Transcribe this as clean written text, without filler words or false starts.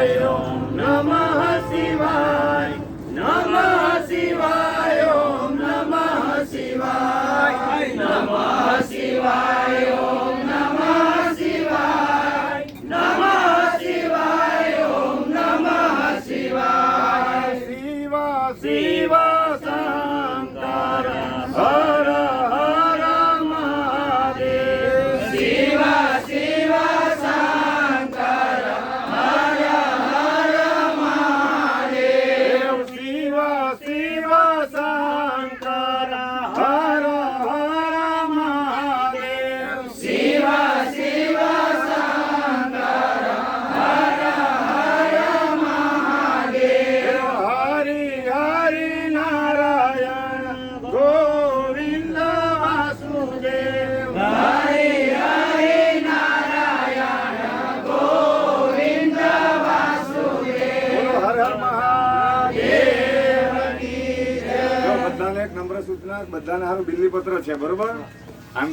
ओम नमः शिवाय, नमः शिवाय, ओम नमः शिवाय, नमः शिवाय, ओम नमः शिवाय, नमः शिवाय, ओम नमः शिवाय। शिव शिव शंकर हर हर महादेव, शिव शिव शंकर हर हर महादेव, शिव शिव शंकर हर हर महादेव, शिव शिव शंकर हर हर महादेव। हरि हरि नारायण गोविंद वासुदेव, हरि हरि नारायण गोविंद वासुदेव। हर हर महादेव की जय। બધાને એક નમ્ર સૂચના, બધાને હારું બિલ્લી પત્ર છે, બરોબર?